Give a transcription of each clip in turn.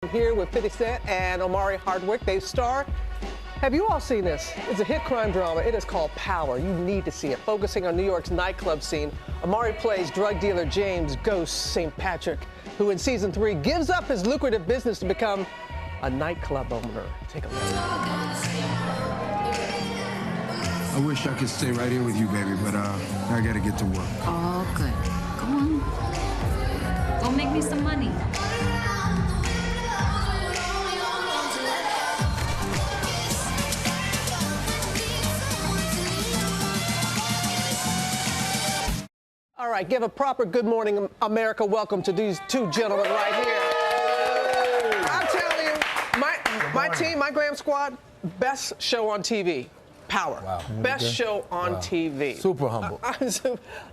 here with 50 Cent and Omari Hardwick. They star. Have you all seen this? It's a hit crime drama. It is called Power. You need to see it. Focusing on New York's nightclub scene, Omari plays drug dealer James Ghost St. Patrick, who in season 3 gives up his lucrative business to become a nightclub owner. Take a look. I wish I could stay right here with you, baby, but I gotta get to work. Oh, good. Go on. Go make me some money. All right, give a proper good morning, America. Welcome to these two gentlemen right here. I'm telling you, my team, my glam squad, best show on TV. Power. Wow. Best show on TV. Super humble.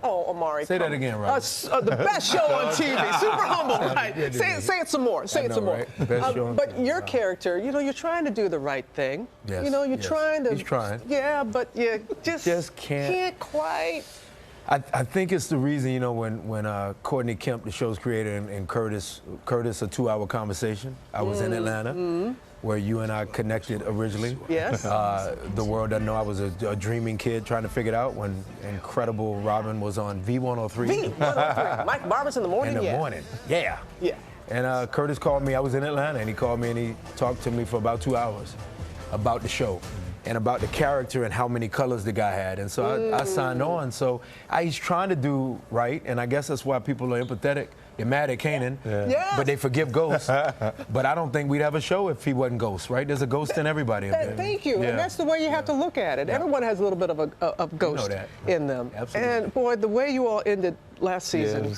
Oh, Omari. Say that again, Rob. The best show on TV. Super humble, right? Say it some more. Say it some more. Right? Best show on but TV. your character, you know, you're trying to do the right thing. Yes. You know, you're trying to. He's trying. Yeah, but you just can't quite. I think it's the reason, you know, when Courtney Kemp, the show's creator, and Curtis, a 2-hour conversation. I was in Atlanta, where you and I connected originally. Yes. The world doesn't know I was a dreaming kid trying to figure it out when incredible Robin was on V103. V103. Mike Barber's in the morning. In the morning. Yeah. Yeah. And Curtis called me. I was in Atlanta, and he called me and he talked to me for about 2 hours about the show. And about the character and how many colors the guy had. And so I signed on. So he's trying to do right, and I guess that's why people are empathetic. They're mad at Kanan, but they forgive Ghost. But I don't think we'd have a show if he wasn't Ghost, right? There's a Ghost in everybody. Thank you. And that's the way you have to look at it. Everyone has a little bit of Ghost in them. Absolutely. And boy, the way you all ended last season.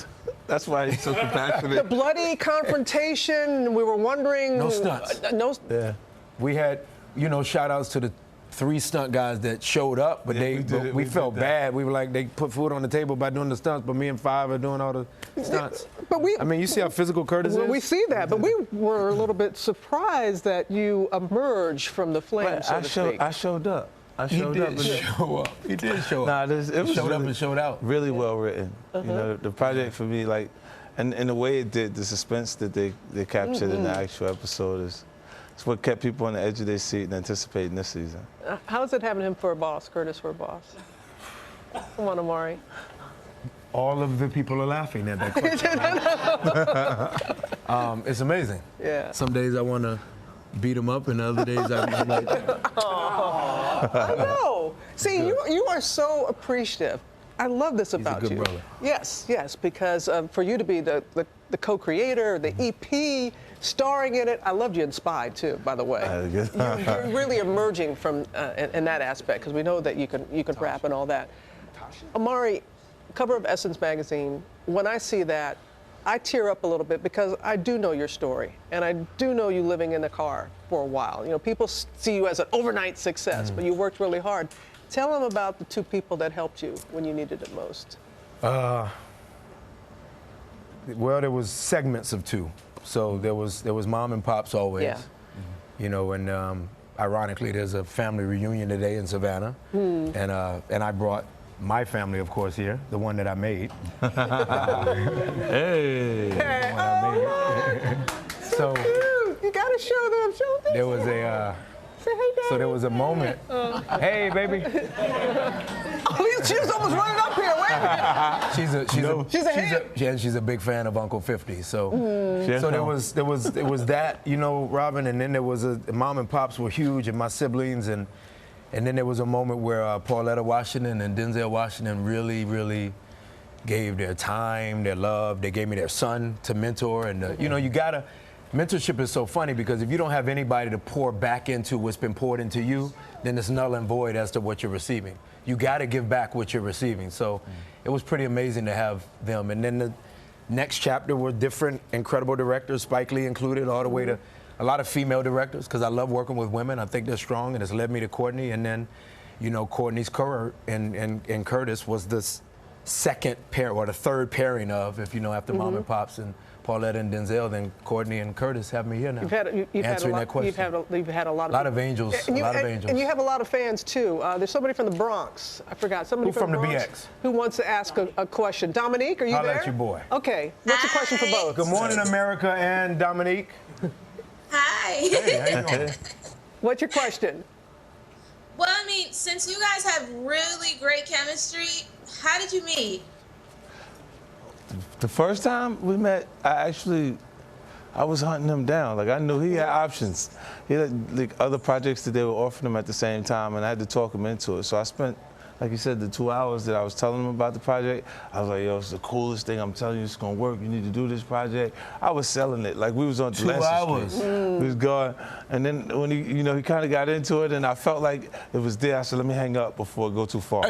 That's why he's so compassionate. The bloody confrontation, we were wondering. No stunts. We had, you know, shout outs to the 3 stunt guys that showed up, but we felt bad. We were like, they put food on the table by doing the stunts, but me and 5 are doing all the stunts. But I mean, you see how physical Curtis is? We see that, but we were a little bit surprised that you emerged from the flames, so to speak. I showed up. He did show up. He did show up. Nah, it was showed up and showed out. Really well written. You know, the project for me, like, and the way it did, the suspense that they captured in the actual episode is. It's what kept people on the edge of their seat and anticipating this season. How is it having him for a boss, Curtis for a boss? Come on, Omari. All of the people are laughing at that question. It's amazing. Yeah. Some days I want to beat him up, and other days I'm like. I know. See, you are so appreciative. I love this about you. He's a good brother. Yes, because for you to be the co-creator, the EP, starring in it, I loved you in Spy too, by the way. You're really emerging from in that aspect, because we know that you can rap and all that. Omari, cover of Essence magazine. When I see that, I tear up a little bit because I do know your story, and I do know you living in the car for a while. You know, people see you as an overnight success, but you worked really hard. Tell them about the 2 people that helped you when you needed it most. Well, there was segments of 2. So there was Mom and Pops always. Yeah. You know, and ironically, there's a family reunion today in Savannah, and I brought my family, of course, here, the one that I made. Hey. So cute. You gotta show them. There was a. So there was a moment. Hey, baby. She was almost running up here. Wait a minute. She's a big fan of Uncle 50. So there was that, you know, Robin, and then there was Mom and Pops were huge, and my siblings, and then there was a moment where Pauletta Washington and Denzel Washington really gave their time, their love. They gave me their son to mentor, and you know, you gotta. Mentorship is so funny because if you don't have anybody to pour back into what's been poured into you, then it's null and void as to what you're receiving. You got to give back what you're receiving. So it was pretty amazing to have them. And then the next chapter were different incredible directors, Spike Lee included, all the way to a lot of female directors, because I love working with women. I think they're strong, and it's led me to Courtney. And then, you know, Courtney's career and Curtis was the second pair, or the third pairing of, if you know, after Mom and Pops and Pauletta and Denzel, then Courtney and Curtis have me here now. Answering that question. You've had a lot of angels. And you have a lot of fans too. There's somebody from the Bronx. I forgot. Somebody from the Bronx BX? Who wants to ask a question. Dominique, are you there? I'll let you, boy. Okay. What's the question for both? Good morning, America and Dominique. Hey. Hey, how you doing? What's your question? Well, I mean, since you guys have really great chemistry, how did you meet? The first time we met, I was hunting him down. Like, I knew he had options. He had like other projects that they were offering him at the same time, and I had to talk him into it. So I spent, like you said, the 2 hours that I was telling him about the project. I was like, yo, it's the coolest thing. I'm telling you, it's gonna work. You need to do this project. I was selling it. Like, we was on 2 hours. We was going. And then when he kind of got into it, and I felt like it was there, I said, let me hang up before it go too far.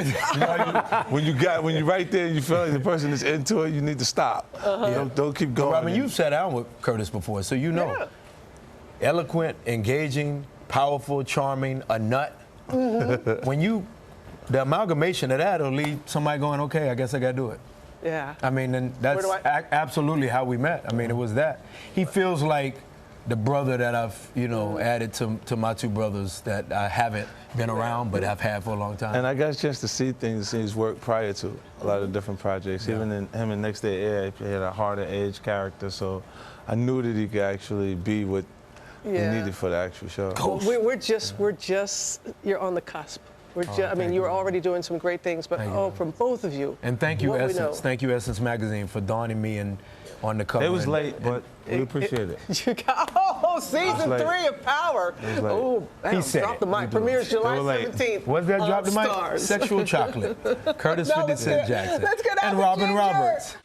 When you're right there and you feel like the person is into it, you need to stop. Don't keep going. Robin, you've sat down with Curtis before, so you know. Yeah. Eloquent, engaging, powerful, charming, a nut. The amalgamation of that will leave somebody going, okay, I guess I got to do it. Yeah. I mean, and that's absolutely how we met. I mean, it was that. He feels like the brother that I've, added to my two brothers that I haven't been around, but I've had for a long time. And I got a chance to see things, see his work prior to a lot of different projects. Yeah. Even in him and Next Day Air, he had a harder edge character, so I knew that he could actually be what he needed for the actual show. We're just, you're on the cusp. I mean, you were already doing some great things, but from both of you. And thank you, Essence. Thank you, Essence Magazine, for donning me on the cover. It was late, but we appreciate it. Season 3 of Power. Oh, drop the mic. Premieres July 17th. What's that? Drop the mic. Stars. Sexual Chocolate. Curtis 50 Cent Jackson. Let's get out and the Robin ginger. Roberts.